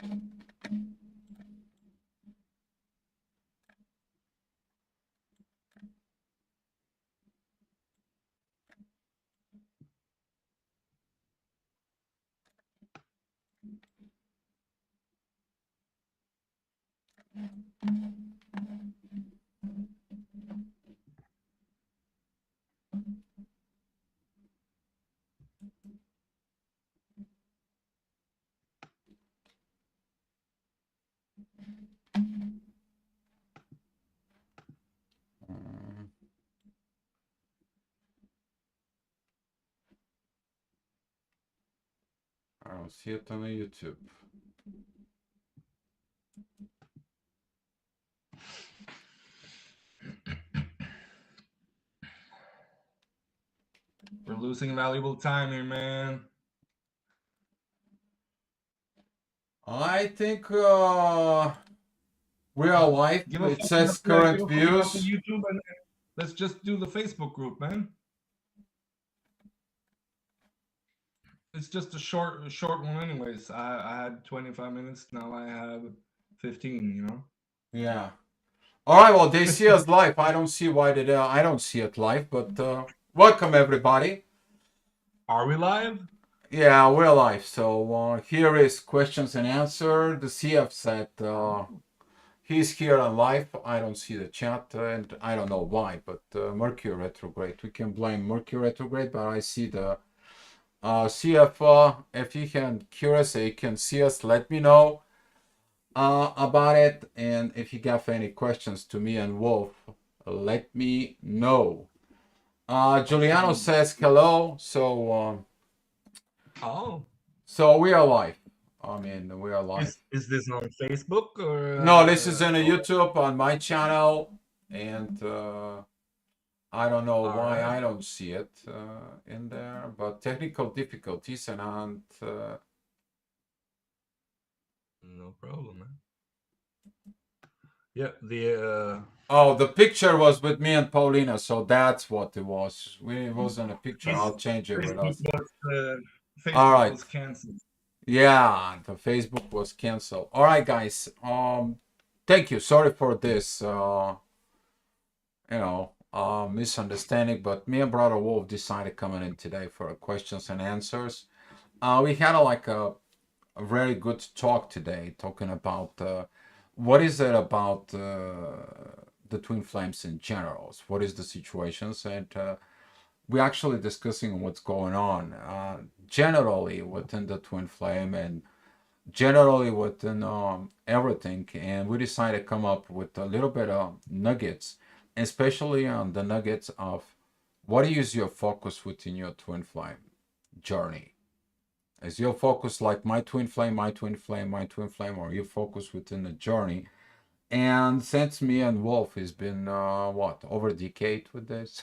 I don't see it on YouTube. We're losing valuable time here, man. I think we are live. Give a It fuck says about the, give current a fuck about the views. YouTube, and let's just do the Facebook group, man. It's just a short one, anyways. I had 25 minutes. Now I have 15. You know. Yeah. All right. Well, they see us live. I don't see why they. I don't see it live, but welcome everybody. Are we live? Yeah, we're live. So here is questions and answer. The CF said he's here on live. I don't see the chat, and I don't know why. But Mercury retrograde. We can blame Mercury retrograde, but I see the CF. If you can curious, you can see us. Let me know about it, and if you have any questions to me and Wolf, let me know. Giuliano says hello. Oh. So we are live. I mean, we are live. Is this on Facebook or? No, this is on YouTube on my channel, and I don't know why right. I don't see it in there, but technical difficulties and No problem, man. Yeah, the oh, the picture was with me and Paulina, so that's what it was. It wasn't a picture. I'll change it with us. All Facebook right. was canceled. Yeah, the Facebook was canceled. All right, guys. Thank you. Sorry for this. Misunderstanding, but me and Brother Wolf decided coming in today for questions and answers. We had a very good talk today, talking about what is it about the twin flames in general. What is the situations, and we're actually discussing what's going on generally within the twin flame and generally within everything. And we decided to come up with a little bit of nuggets, especially on the nuggets of what is your focus within your twin flame journey. Is your focus like my twin flame, my twin flame, my twin flame, or you focus within the journey? And since me and Wolf has been over a decade with this,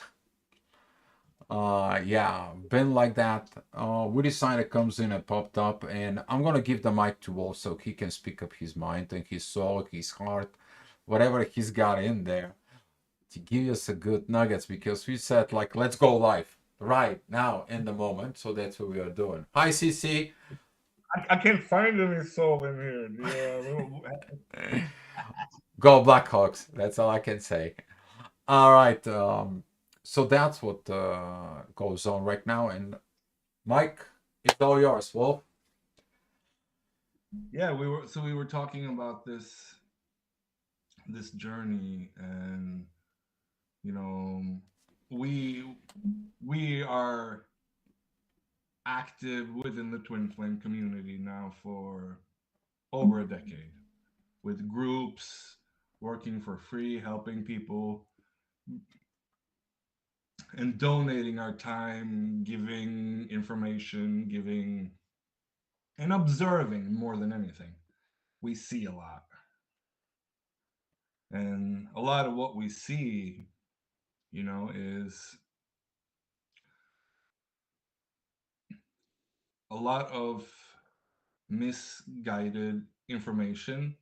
yeah, been like that. We decided comes in and popped up, and I'm gonna give the mic to Wolf so he can speak up his mind and his soul, his heart, whatever he's got in there to give us a good nuggets, because we said like let's go live right now in the moment, so that's what we are doing. Hi CC. I can't find any soul in here. Go Blackhawks. That's all I can say. All right. So that's what goes on right now. And Mike, it's all yours, Wolf. Yeah, we were talking about this journey, and you know, we we are active within the twin flame community now for over a decade, with groups, working for free, helping people, and donating our time, giving information, giving and observing more than anything. We see a lot. And a lot of what we see, is a lot of misguided information.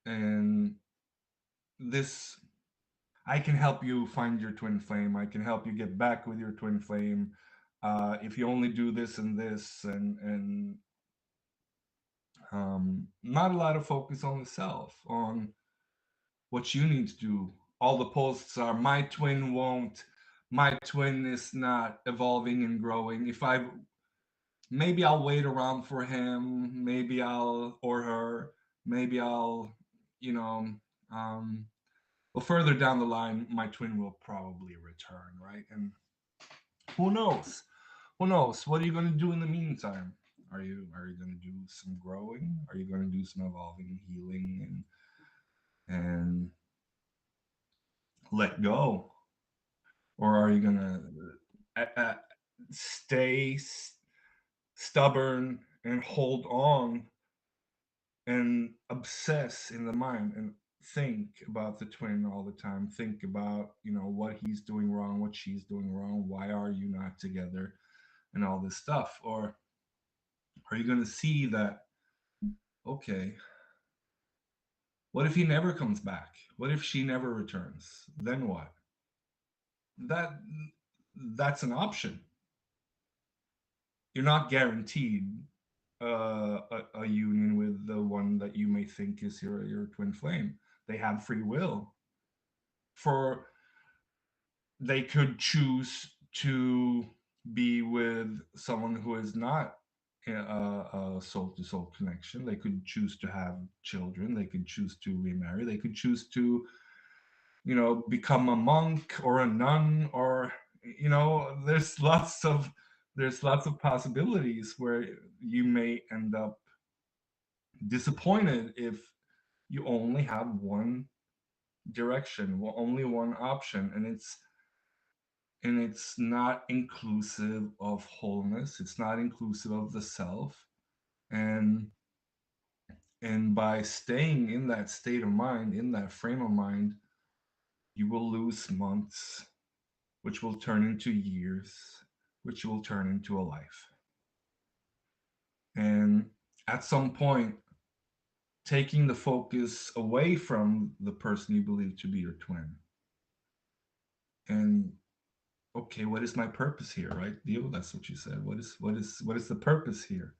And this, I can help you find your twin flame. I can help you get back with your twin flame. If you only do this and this, and Not a lot of focus on the self, on what you need to do. All the posts are my twin is not evolving and growing. If I maybe I'll wait around for him, maybe I'll or her, maybe I'll, you know, um, well further down the line, my twin will probably return, right? And who knows? Who knows? What are you going to do in the meantime? Are you going to do some growing? Are you going to do some evolving and healing and let go, or are you going to stay stubborn and hold on and obsess in the mind and think about the twin all the time, think about what he's doing wrong, what she's doing wrong, why are you not together, and all this stuff? Or are you going to see that, okay, what if he never comes back? What if she never returns? Then what? That that's an option. You're not guaranteed a union with the one that you may think is your twin flame. They have free will. For they could choose to be with someone who is not a soul to soul connection. They could choose to have children. They could choose to remarry. They could choose to, become a monk or a nun, or there's lots of possibilities where you may end up disappointed if you only have one direction, only one option, and it's not inclusive of wholeness. It's not inclusive of the self, and by staying in that state of mind, in that frame of mind, you will lose months, which will turn into years, which will turn into a life. And at some point, taking the focus away from the person you believe to be your twin, and okay, what is my purpose here, right, Dio? That's what you said. What is the purpose here?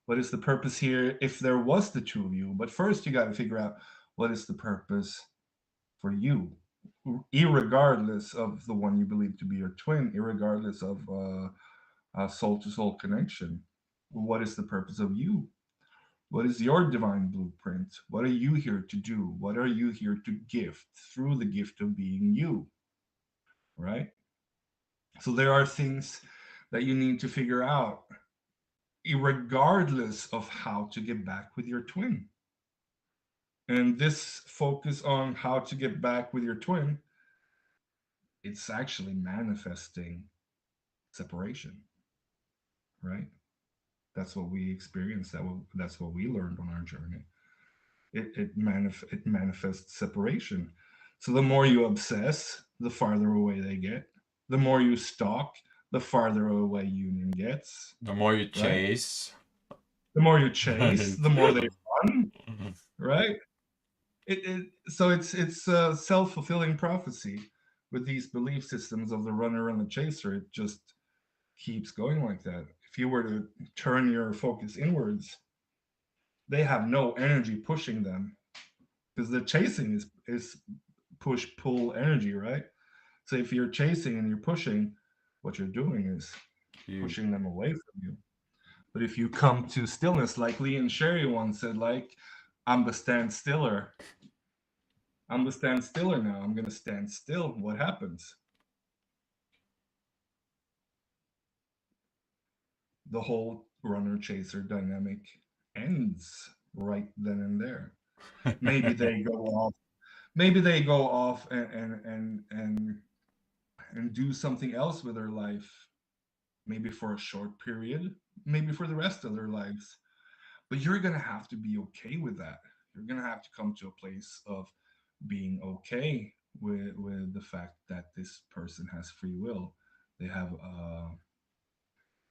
What is the purpose here if there was the two of you? But first, you got to figure out what is the purpose for you, irregardless of the one you believe to be your twin, irregardless of a soul to soul connection. What is the purpose of you? What is your divine blueprint? What are you here to do? What are you here to gift through the gift of being you? Right? So there are things that you need to figure out, regardless of how to get back with your twin. And this focus on how to get back with your twin, it's actually manifesting separation, right? That's what we experienced. That's what we learned on our journey. It manifests separation. So the more you obsess, the farther away they get. The more you stalk, the farther away union gets, The more you right? chase. The more you chase, the more they run, right? So it's a self-fulfilling prophecy with these belief systems of the runner and the chaser. It just keeps going like that. If you were to turn your focus inwards, they have no energy pushing them, because the chasing is push pull energy, right? So if you're chasing and you're pushing, what you're doing is you pushing them away from you. But if you come to stillness, like Lee and Sherry once said, like, I'm the stand stiller. I'm the stand stiller now. I'm gonna stand still. What happens? The whole runner chaser dynamic ends right then and there. Maybe they go off. Maybe they go off and do something else with their life. Maybe for a short period. Maybe for the rest of their lives. But you're gonna have to be okay with that. You're gonna have to come to a place of being okay with the fact that this person has free will. They have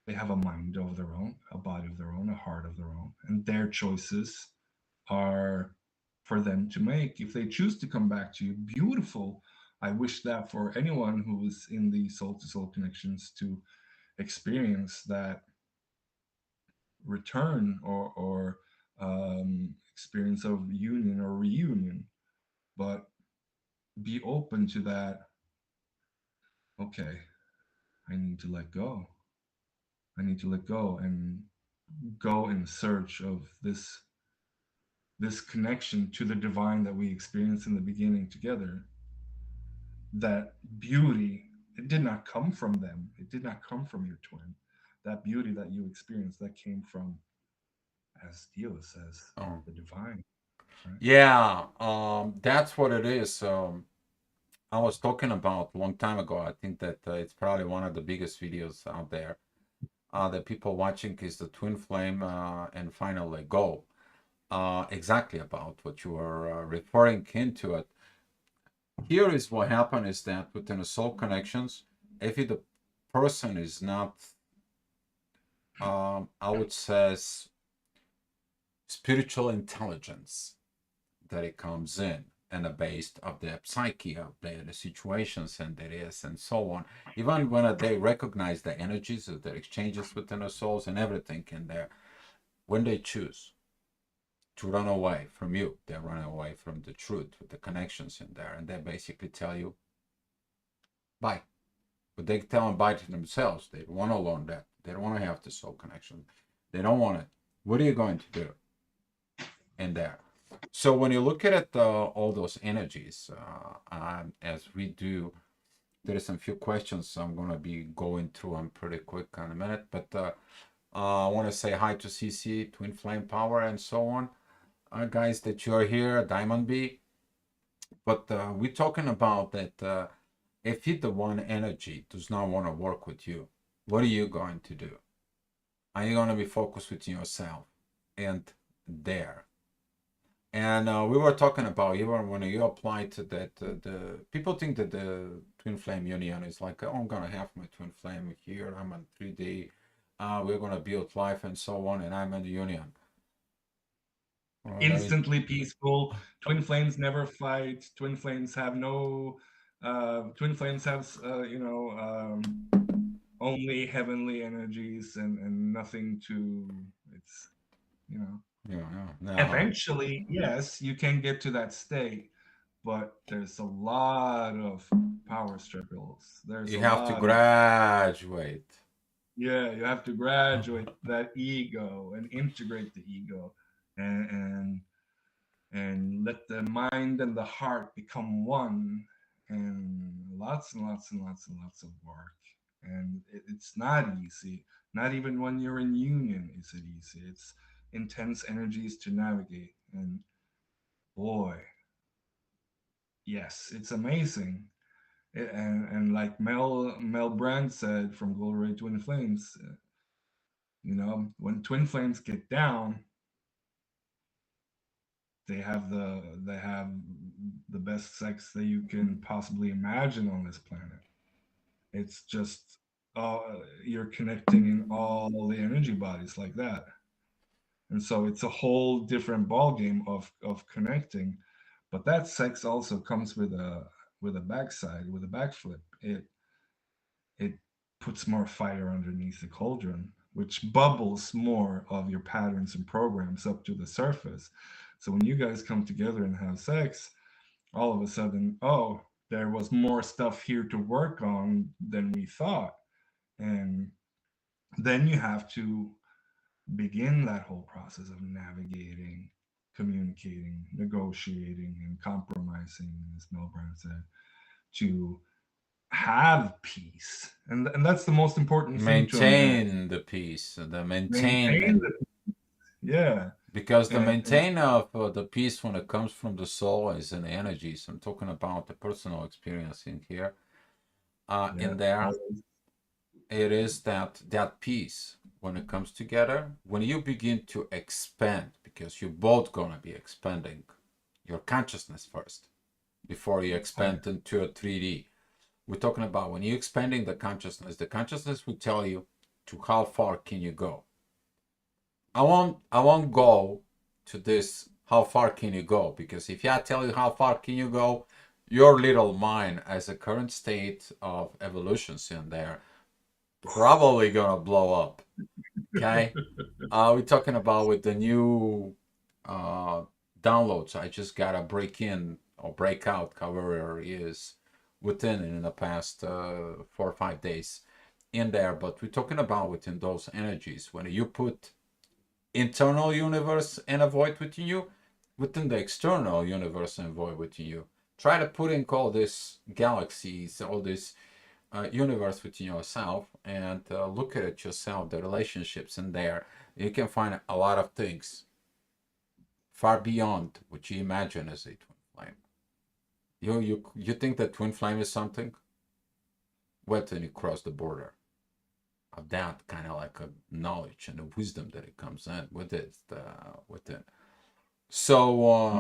they have a mind of their own, a body of their own, a heart of their own, and their choices are for them to make. If they choose to come back to you, beautiful. I wish that for anyone who is in the soul to soul connections to experience that return, or experience of union or reunion, but be open to that. Okay, I need to let go. I need to let go and go in search of this connection to the divine that we experienced in the beginning together. That beauty, it did not come from them. It did not come from your twin. That beauty that you experienced, that came from, as Dios says, Oh, the divine, right? yeah, that's what it is. I was talking about a long time ago. I think that it's probably one of the biggest videos out there that people watching is the twin flame and finally go. Exactly about what you are referring into it. Here is what happened is that within the soul connections, if the person is not, I would say, spiritual intelligence that it comes in and the based of the psyche of the situations and that is and so on. Even when they recognize the energies of the exchanges within the souls and everything in there, when they choose to run away from you, they run away from the truth with the connections in there, and they basically tell you bye. But they tell them bye to themselves. They want to learn that. They don't want to have the soul connection. They don't want it. What are you going to do in there? So when you look at it, all those energies, as we do, there is some few questions I'm going to be going through them pretty quick in a minute. But I want to say hi to CC, Twin Flame Power, and so on. Guys, that you're here, Diamond B. But we're talking about that if the one energy does not want to work with you, what are you going to do? Are you going to be focused with yourself and there? And we were talking about even when you apply to that, the people think that the twin flame union is like, oh, I'm gonna have my twin flame here. I'm in 3D. We're gonna build life and so on, and I'm in the union. Well, Instantly peaceful. Twin flames never fight. Twin flames have no. Twin flames have, only heavenly energies and nothing to. It's, you know. yeah, no. Eventually, yes, you can get to that state, but there's a lot of power struggles. There's You a have to lot of, graduate. yeah, you have to graduate that ego and integrate the ego, and and let the mind and the heart become one, and lots and lots and lots and lots of work. And it's not easy. Not even when you're in union is it easy. It's intense energies to navigate. And boy, yes, it's amazing. And like Mel Brand said from Glory Ray Twin Flames, when Twin Flames get down, they have the best sex that you can possibly imagine on this planet. It's just uh, you're connecting in all the energy bodies like that, and so it's a whole different ball game of connecting. But that sex also comes with a backside, with a backflip. It puts more fire underneath the cauldron, which bubbles more of your patterns and programs up to the surface. So when you guys come together and have sex, all of a sudden, oh, there was more stuff here to work on than we thought. And then you have to begin that whole process of navigating, communicating, negotiating, and compromising, as Mel Brown said, to have peace. And that's the most important thing to imagine. Maintain the peace, the Maintain maintain. the, yeah. Because the And maintain of the peace when it comes from the soul is an energy. So I'm talking about the personal experience in here. yeah, In there, always. it is that peace when it comes together. When you begin to expand, because you're both gonna be expanding your consciousness first before you Oh, expand into a 3D. We're talking about when you're expanding the consciousness will tell you to how far can you go. I won't go to this how far can you go, because if I tell you how far can you go, your little mind as a current state of evolutions in there probably gonna blow up. Okay? We're talking about with the new uh, downloads I just gotta break in or break out, however it is, within in the past 4 or 5 days in there. But we're talking about within those energies. When you put internal universe and a void within you, within the external universe and void within you, try to put in all these galaxies, all this universe within yourself, and look at it yourself, the relationships in there. You can find a lot of things far beyond what you imagine as a twin flame. You think that twin flame is something? Wait till you cross the border of that kind of like a knowledge and the wisdom that it comes in with it. With it. So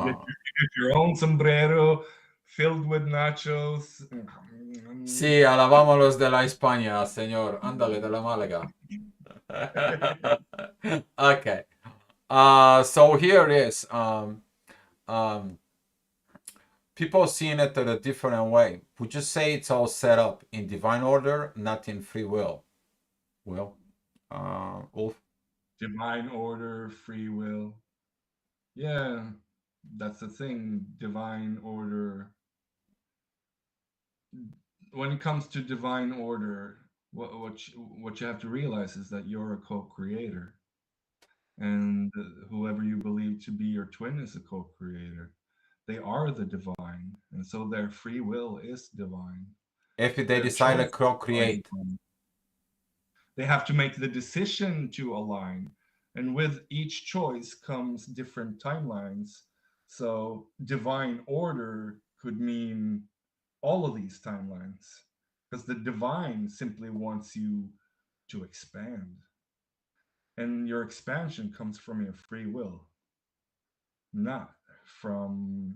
You get your own sombrero filled with nachos. sí, alabamos los de la España, señor. Ándale de la Málaga. Okay. So here it is. Um, People seeing it in a different way. Would you say it's all set up in divine order, not in free will? Will, Ulf? Divine order, free will. Yeah, that's the thing. Divine order. When it comes to divine order, what you have to realize is that you're a co-creator, and whoever you believe to be your twin is a co-creator. They are the divine, and so their free will is divine. If they Their decide to choices are co-create, divine. They have to make the decision to align, and with each choice comes different timelines. So divine order could mean all of these timelines, because the divine simply wants you to expand, and your expansion comes from your free will, not from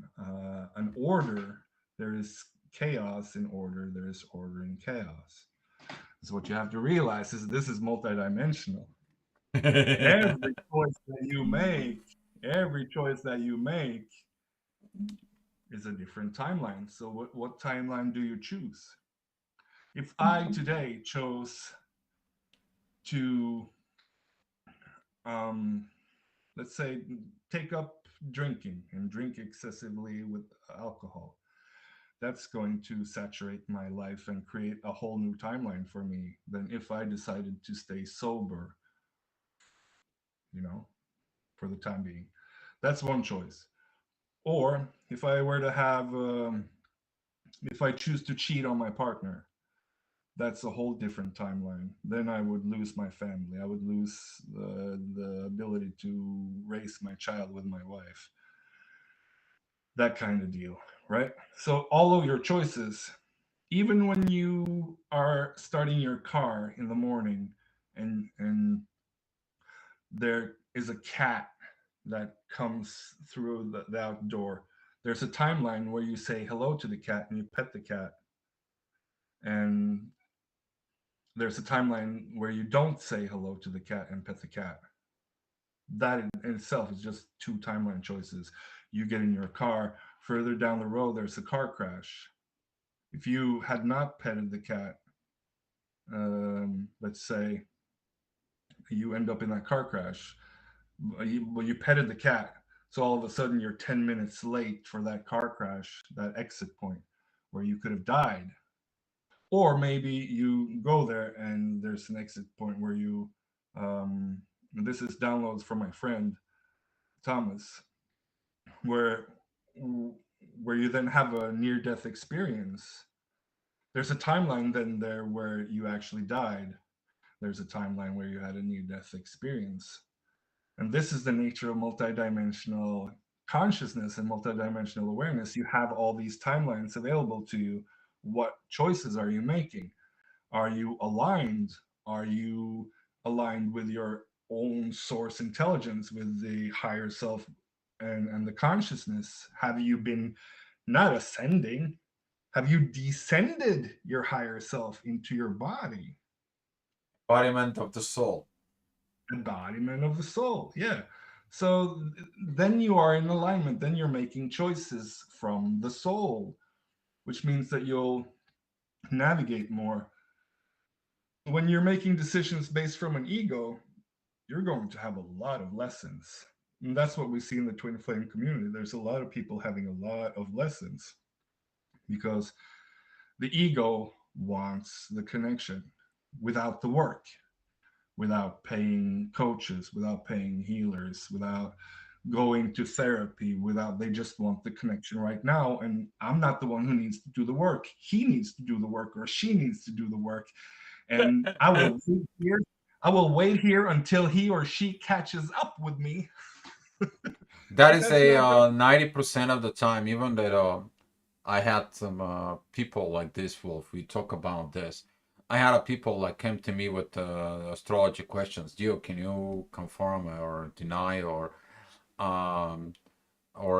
an order. There is chaos in order, there is order in chaos. So what you have to realize is this is multidimensional. Every choice that you make, every choice that you make is a different timeline. So what timeline do you choose? If I today chose to, um, let's say, take up drinking and drink excessively with alcohol, that's going to saturate my life and create a whole new timeline for me than if I decided to stay sober, you know, for the time being. That's one choice. Or if I were to have, if I choose to cheat on my partner, that's a whole different timeline. Then I would lose my family. I would lose the ability to raise my child with my wife. That kind of deal, right? So all of your choices, even when you are starting your car in the morning and there is a cat that comes through the outdoor, there's a timeline where you say hello to the cat and you pet the cat, and there's a timeline where you don't say hello to the cat and pet the cat. That in itself is just two timeline choices. You get in your car, further down the road, there's a car crash. If you had not petted the cat, let's say you end up in that car crash, well, you petted the cat. So all of a sudden, you're 10 minutes late for that car crash, that exit point where you could have died. Or maybe you go there and there's an exit point where you, this is downloads from my friend Thomas, where where you then have a near death experience. There's a timeline then there where you actually died. There's a timeline where you had a near death experience. And this is the nature of multidimensional consciousness and multidimensional awareness. You have all these timelines available to you. What choices are you making? Are you aligned? Are you aligned with your own source intelligence, with the higher self and the consciousness? Have you been not ascending? Have you descended your higher self into your body? embodiment of the soul. Embodiment of the soul. Yeah. So then you are in alignment. Then you're making choices from the soul, which means that you'll navigate more. When you're making decisions based from an ego, you're going to have a lot of lessons. And that's what we see in the twin flame community. There's a lot of people having a lot of lessons because the ego wants the connection without the work, without paying coaches, without paying healers, without going to therapy, without, they just want the connection right now. And I'm not the one who needs to do the work. He needs to do the work, or she needs to do the work. And I will wait here until he or she catches up with me. That But is that's a not going. 90% of the time, even that I had some people like this, Wolf. We talk about this. I had a people like came to me with astrology questions. Dio, can you confirm or deny or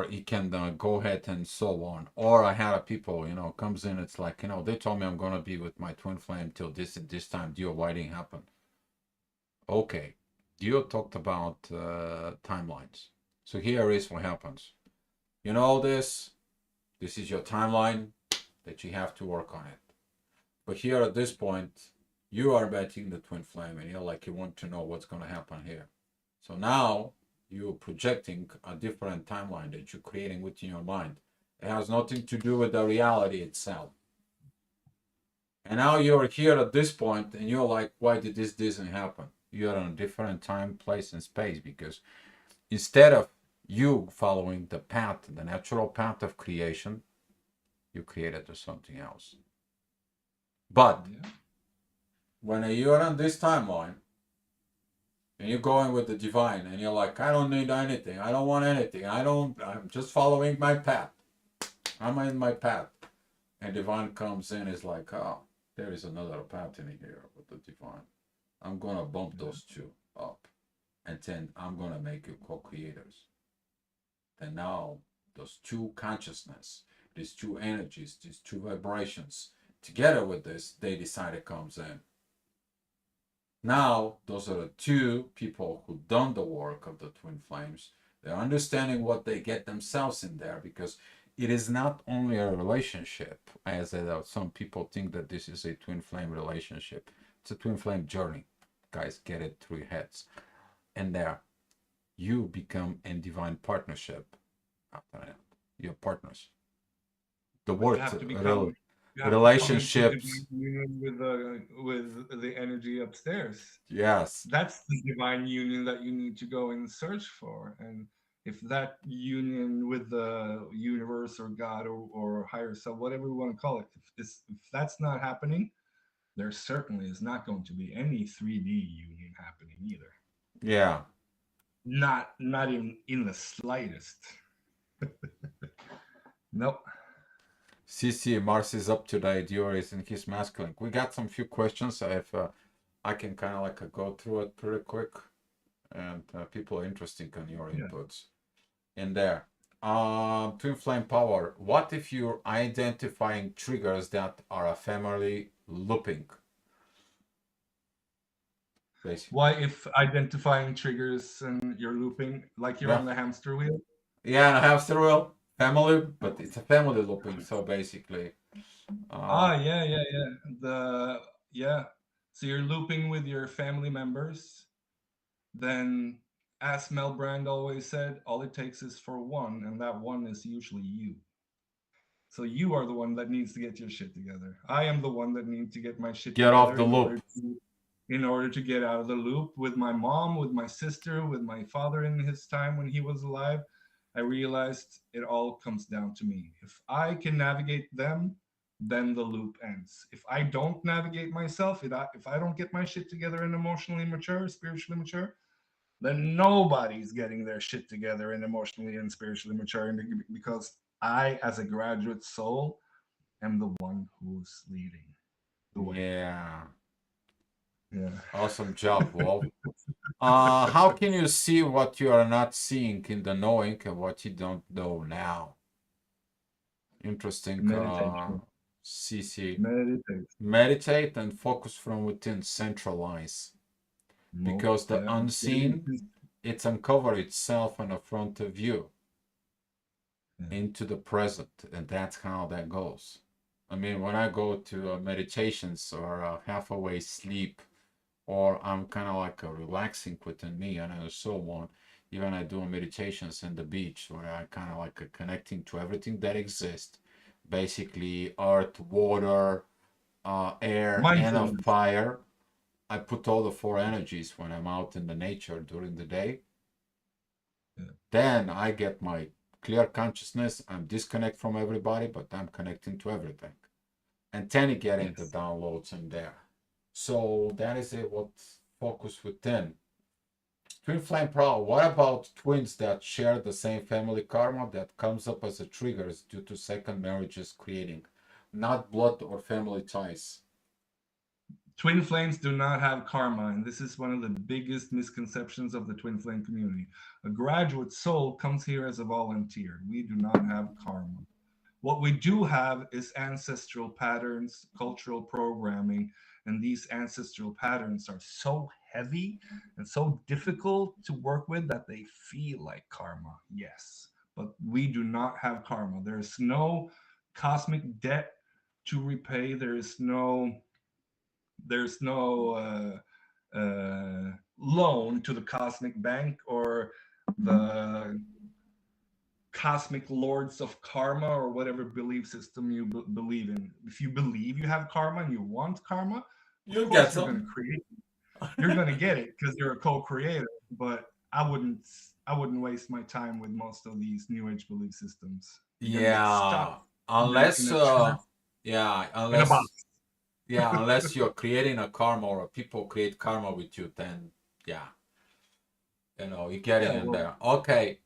he can go ahead and so on. Or I had a people, comes in. It's like, they told me I'm gonna be with my twin flame till this time. Dio, why didn't happen? Okay, Dio talked about timelines. So here is what happens. You know this. This is your timeline that you have to work on it. But here at this point, you are betting the twin flame and you're like, you want to know what's going to happen here. So now you're projecting a different timeline that you're creating within your mind. It has nothing to do with the reality itself. And now you're here at this point and you're like, why did this didn't happen? You're in a different time, place, and space because instead of you following the path, the natural path of creation, you created something else. But when you're on this timeline and you're going with the divine and you're like, I don't need anything, I don't want anything, I'm just following my path. I'm in my path. And divine comes in, is like, oh, there is another path in here with the divine. I'm gonna bump those two up. And then I'm gonna make you co-creators. Then now those two consciousness, these two energies, these two vibrations, together with this, they decide it comes in. Now, those are the two people who done the work of the twin flames. They're understanding what they get themselves in there because it is not only a relationship, as some people think that this is a twin flame relationship. It's a twin flame journey. Guys, get it through your heads. And there, you become in divine partnership after that. You're partners. The But you word have to become relationships. with the energy upstairs. Yes. That's the divine union that you need to go and search for. And if that union with the universe or God or higher self, whatever we want to call it, if that's not happening, there certainly is not going to be any 3D union happening either. Yeah. Not even in the slightest. Nope. CC Mars is up today. Dior is in his masculine. We got some few questions. If I can kind of like go through it pretty quick, and people are interested in your inputs in there. Twin flame power. What if you're identifying triggers that are ephemerally looping? Basically. Why, if identifying triggers and you're looping like you're on the hamster wheel? Yeah, and a hamster wheel, family, but it's a family looping. So basically, Yeah. So you're looping with your family members. Then, as Mel Brand always said, all it takes is for one, and that one is usually you. So you are the one that needs to get your shit together. I am the one that needs to get my shit get off together the loop. In order to get out of the loop with my mom, with my sister, with my father in his time when he was alive. I realized it all comes down to me. If I can navigate them, then the loop ends. If I don't navigate myself, if I don't get my shit together and emotionally mature, spiritually mature, then nobody's getting their shit together and emotionally and spiritually mature because I, as a graduate soul, am the one who's leading the way. Yeah. Yeah. Awesome job, Wolf. How can you see what you are not seeing in the knowing and what you don't know now? Interesting. Meditation. CC. Meditate. Meditate and focus from within, centralize. Because the unseen, it's uncover itself in the front of you into the present, and that's how that goes. I mean, when I go to meditations or half awake sleep, or I'm kind of like relaxing within me and so on, Even I do meditations in the beach where I kind of like connecting to everything that exists, basically earth, water, air, and of Mindfulness. fire. I put all the four energies when I'm out in the nature during the day. Yeah. Then I get my clear consciousness. I'm disconnect from everybody, but I'm connecting to everything. And then you get into Yes. downloads in there. So that is it. What focus within. Twin flame problem. What about twins that share the same family karma that comes up as a triggers due to second marriages creating, not blood or family ties? Twin flames do not have karma, and this is one of the biggest misconceptions of the twin flame community. A graduate soul comes here as a volunteer. We do not have karma. What we do have is ancestral patterns, cultural programming, and these ancestral patterns are so heavy and so difficult to work with that they feel like karma. Yes, but we do not have karma. There is no cosmic debt to repay. There's no loan to the cosmic bank or the cosmic lords of karma or whatever belief system you believe in. If you believe you have karma and you want karma, of You'll get course you're going to some. create. You're going to get it because you're a co-creator. But I wouldn't waste my time with most of these new age belief systems. You're going to get Yeah, stuck in unless a trap yeah, in a box. unless you're creating a karma or people create karma with you, then yeah, you're getting Yeah, in well, there. Okay,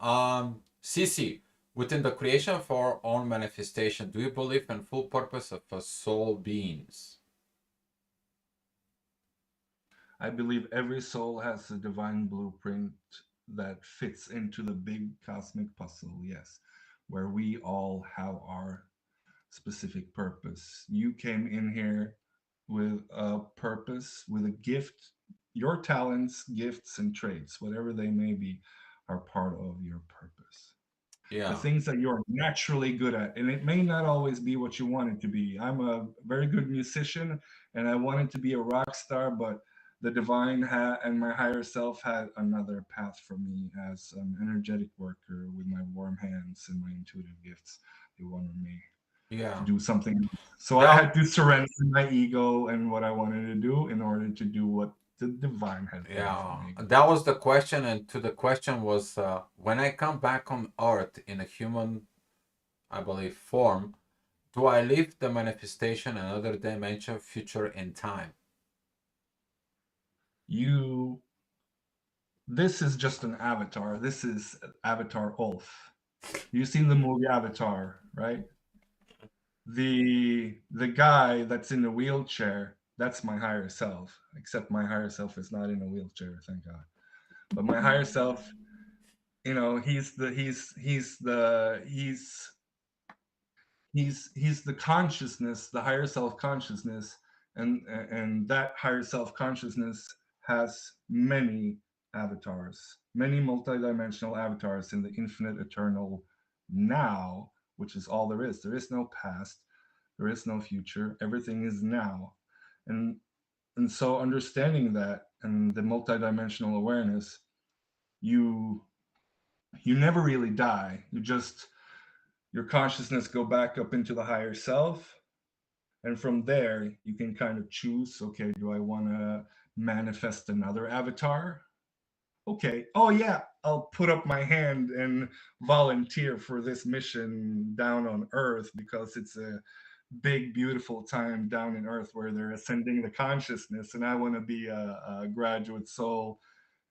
Cece, within the creation of our own manifestation, do you believe in full purpose of a soul beings? I believe every soul has a divine blueprint that fits into the big cosmic puzzle, yes, where we all have our specific purpose. You came in here with a purpose, with a gift. Your talents, gifts, and traits, whatever they may be, are part of your purpose. The Yeah, things that you're naturally good at. And it may not always be what you want it to be. I'm a very good musician and I wanted to be a rock star, but the divine and my higher self had another path for me as an energetic worker with my warm hands and my intuitive gifts. They wanted me to yeah. do something else. So I That had to surrender my ego and what I wanted to do in order to do what the divine had planned for Yeah, me. that was the question, and to the question was when I come back on Earth in a human, I believe, form, do I live the manifestation another dimension, future, and time? You This is just an avatar. This is Avatar Ulf. You've seen the movie Avatar, right? The guy that's in the wheelchair, that's my higher self. Except my higher self is not in a wheelchair, thank God. But my higher self, he's the consciousness, the higher self consciousness, and that higher self consciousness has many avatars, many multidimensional avatars in the infinite eternal now, which is all there is. There is no past, there is no future. Everything is now, and so understanding that and the multidimensional awareness, you you never really die. Your consciousness go back up into the higher self, and from there you can kind of choose, okay, do I want to manifest another avatar? Okay, oh yeah, I'll put up my hand and volunteer for this mission down on earth because it's a big beautiful time down in earth where they're ascending the consciousness, and I want to be a graduate soul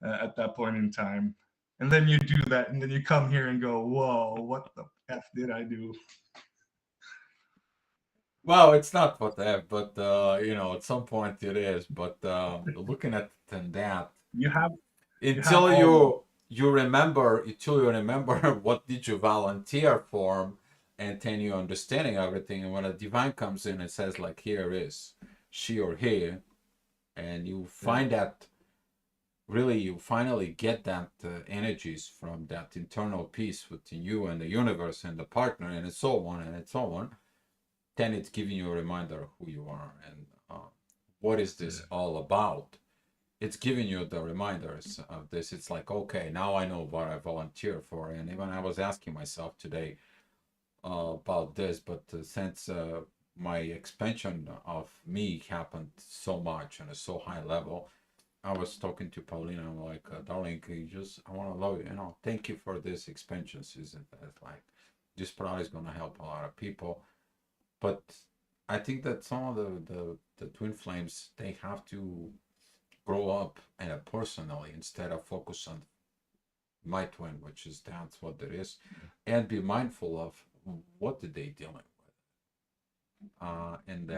at that point in time. And then you do that, and then you come here and go, whoa, what the f did I do? Well, it's not what that, but at some point it is. But looking at it and that, you have you have until all. you remember what did you volunteer for, and then you're understanding everything. And when a divine comes in and says like, here is she or he, and you Yeah. find that really you finally get that energies from that internal peace within you and the universe and the partner and so on and so on, then it's giving you a reminder of who you are and what is this Yeah. all about. it's giving you the reminders of this. It's like, okay, now I know what I volunteer for. And even I was asking myself today about this, but since my expansion of me happened so much on a so high level, I was talking to Paulina. I'm like, darling, you just, I want to love you. Thank you for this expansion, Susan. It's like, this probably is going to help a lot of people. But I think that some of the twin flames, they have to grow up personally instead of focus on my twin, which is that's what it is, and be mindful of what did they dealing with. And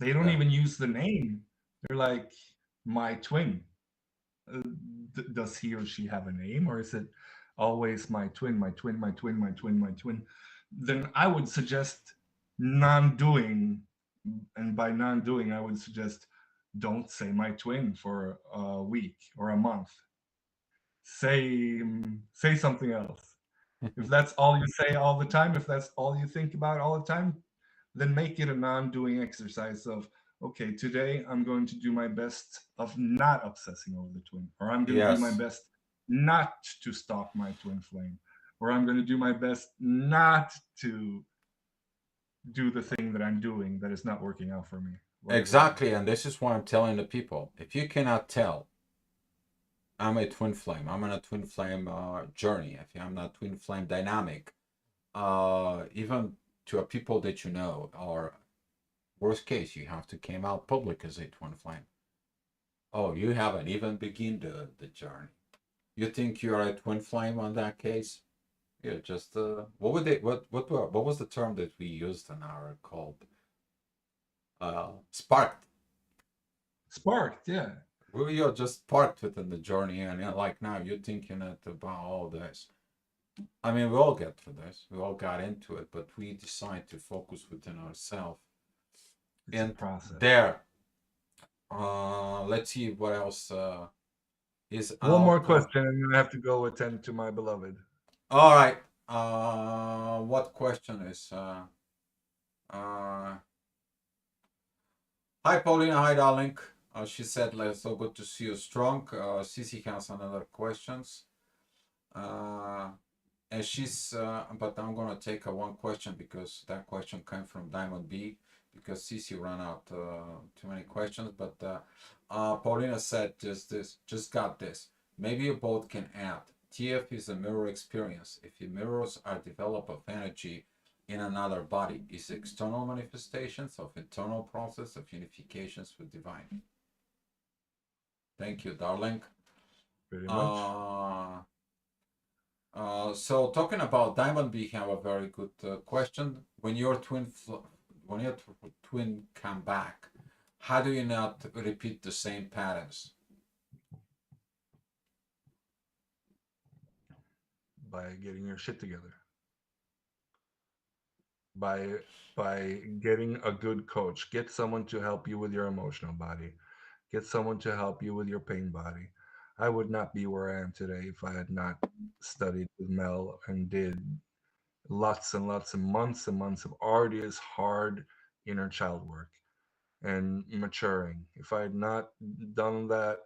They don't the even use the name. They're like my twin. Uh, does he or she have a name, or is it always my twin, my twin, my twin, my twin, my twin? Then I would suggest non-doing, and by non-doing, I would suggest don't say my twin for a week or a month. Say something else. If that's all you say all the time, if that's all you think about all the time, then make it a non-doing exercise of, okay, today I'm going to do my best of not obsessing over the twin, or I'm going to do my yes, best not to stalk my twin flame, or I'm going to do my best not to do the thing that I'm doing that is not working out for me, whatever it is. exactly, and this is why I'm telling the people: if you cannot tell, I'm a twin flame. I'm on a twin flame journey. If I'm not twin flame dynamic, even to a people that you know, or worst case, you have to came out public as a twin flame. Oh, you haven't even begun the journey. You think you are a twin flame on that case? Yeah, just what would they what was the term that we used in our called sparked? Sparked, yeah. We are just sparked within the journey, and like now you're thinking it about all this. I mean, we all get through this. We all got into it, but we decide to focus within ourselves. It's a And process. there, let's see what else is One more out. question, and then I have to go attend to my beloved. All right. What question is? Uh, Hi, Paulina. Hi, darling. She said, like, so good to see you strong. Sisi has another questions. Uh, and but I'm gonna take one question because that question came from Diamond B because Sisi ran out too many questions. But Paulina said just got this. Maybe you both can add. TF is a mirror experience. If the mirrors are developed of energy in another body, is external manifestations of internal process of unifications with divine. Thank you, darling. Pretty much. Uh, so talking about Diamond B, have a very good question. When your twin come back, how do you not repeat the same patterns? By getting your shit together. by by getting a good coach. Get someone to help you with your emotional body. Get someone to help you with your pain body. I would not be where I am today if I had not studied with Mel and did lots and lots of months and months of arduous, hard inner child work and maturing. If I had not done that,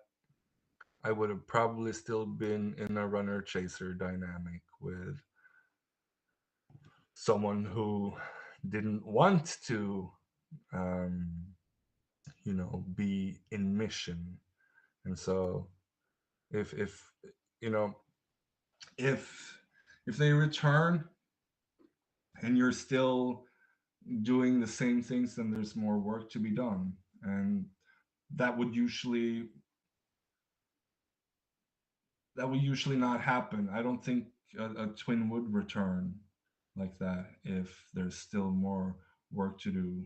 I would have probably still been in a runner chaser dynamic with someone who didn't want to um, be in mission. And so if you know if if they return and you're still doing the same things, then there's more work to be done. And that would usually that would usually not happen. I don't think a twin would return like that if there's still more work to do,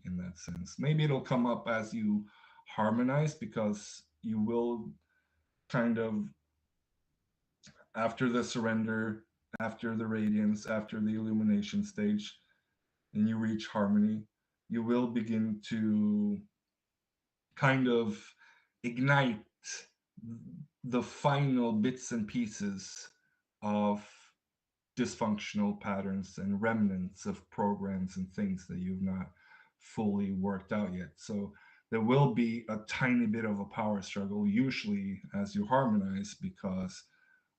in that sense. Maybe it'll come up as you harmonize, because you will kind of, after the surrender, after the radiance, after the illumination stage, and you reach harmony, you will begin to kind of ignite the final bits and pieces of dysfunctional patterns and remnants of programs and things that you've not fully worked out yet. So there will be a tiny bit of a power struggle, usually as you harmonize, because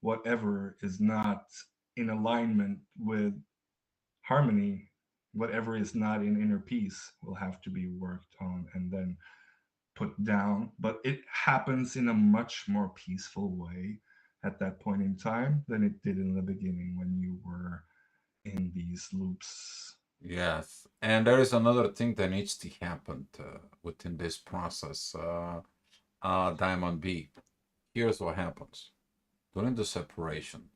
whatever is not in alignment with harmony, whatever is not in inner peace, will have to be worked on and then put down. But it happens in a much more peaceful way at that point in time than it did in the beginning when you were in these loops. Yes, and there is another thing that needs to happen within this process, Diamond B. Here's what happens during the separation.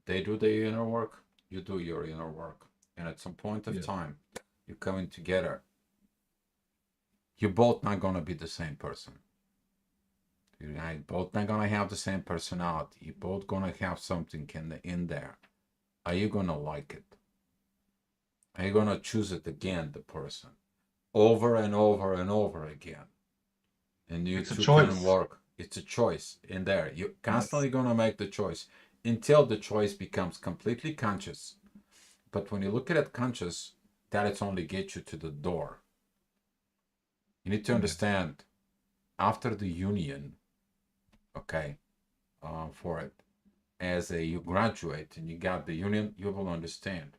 They do their inner work, you do your inner work, and at some point of Yeah. time, you're coming together. You're both not gonna be the same person. You're both not gonna have the same personality. You're both gonna have something in there. Are you gonna like it? Are you gonna choose it again, the person, over and over and over again? And you It's a two can choice. work. It's a choice in there. You're Yes. constantly gonna make the choice until the choice becomes completely conscious. But when you look at it conscious, that it's only get you to the door. You need to Yeah. understand after the union, okay, for it, as you graduate and you got the union, you will understand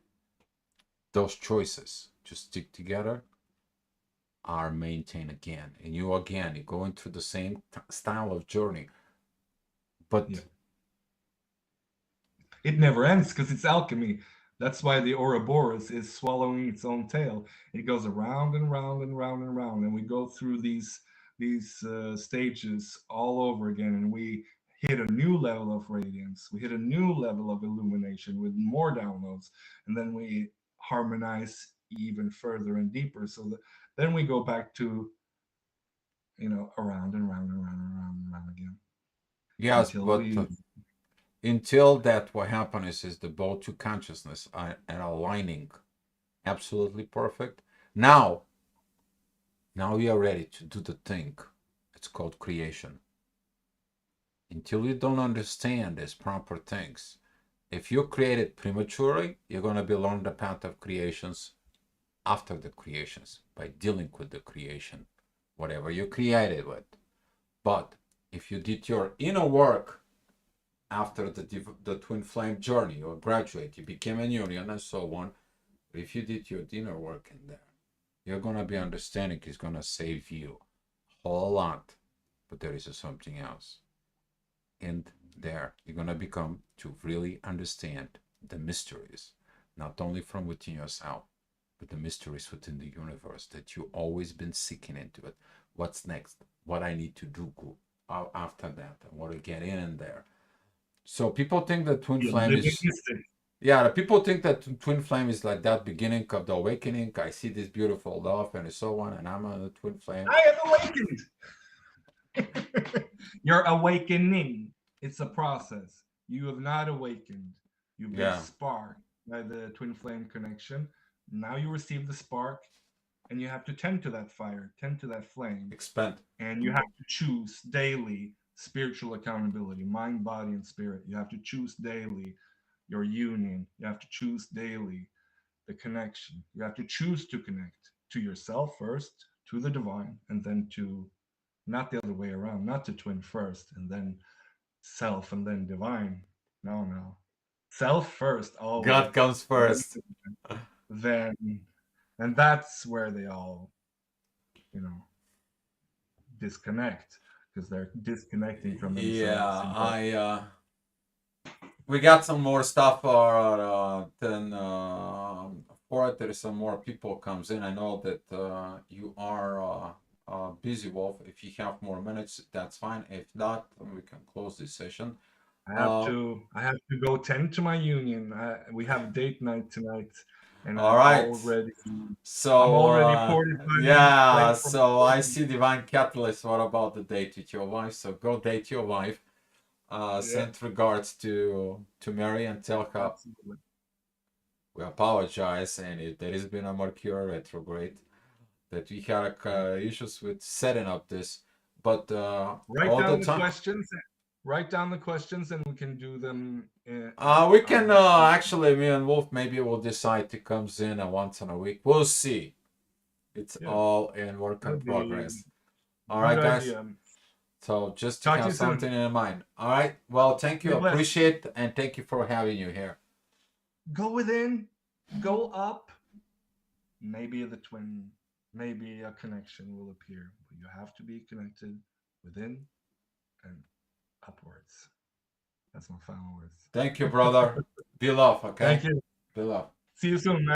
those choices to stick together are maintained again, and you again you're going through the same style of journey, but Yeah. It never ends because it's alchemy. That's why the Ouroboros is swallowing its own tail. It goes around and round and round and round, and we go through these stages all over again, and we hit a new level of radiance. We hit a new level of illumination with more downloads, and then we harmonize even further and deeper. So that then we go back to around and round and round and round and round again yes, until but we until that what happens is the both two consciousness are aligning absolutely perfect. Now we are ready to do the thing. It's called creation. Until you don't understand these proper things, if you create it prematurely, you're going to be along the path of creations after the creations by dealing with the creation, whatever you created with. But if you did your inner work after the twin flame journey, you graduate, you became a union and so on. But if you did your inner work in there, you're going to be understanding is going to save you a whole lot. But there is something else. And there, you're going to become to really understand the mysteries, not only from within yourself, but the mysteries within the universe that you've always been seeking into it. What's next? What I need to do after that? I want to get in there. So people think that twin flame living is, mystic. yeah, the people think that twin flame is like that beginning of the awakening. I see this beautiful love and so on, and I'm on the twin flame. I have awakened. You're awakening. It's a process. You have not awakened. You've been Yeah, sparked by the twin flame connection. Now you receive the spark, and you have to tend to that fire, tend to that flame, expand. and you have to choose daily spiritual accountability, mind, body, and spirit. You have to choose daily your union. You have to choose daily the connection. You have to choose to connect to yourself first, to the divine, and then to not the other way around, not to twin first and then self and then divine. No, no. Self first God always, comes then first. then and that's where they all, you know, disconnect because they're disconnecting from Yeah, themselves in part. we got some more stuff then for it. There is some more people comes in. I know that you are busy, Wolf. If you have more minutes, that's fine. If not, then we can close this session. Uh, I have to go tend to my union. We have date night tonight, and all right. I'm So already 45 minutes yeah, late from. so I see Divine Catalyst. What about the date with your wife? So go date your wife. Yeah, Send regards to Mary and tell her absolutely. we apologize, and if there has been a Mercury retrograde, that we had issues with setting up this, but Write all the down the time. questions. Write down the questions, and we can do them. We can actually, me and Wolf maybe will decide to comes in once in a week. We'll see. It's Yeah, all in work in that'd be progress. All a right, good guys. idea. So just to Talk to have you soon. something in mind. All right. Well, thank you. Be blessed. Appreciate and thank you for having you here. Go within, go up. Maybe the twin, maybe a connection will appear. But you have to be connected within and upwards. That's my final words. Thank you, brother. Be love, okay? Thank you. Be love. See you soon, man.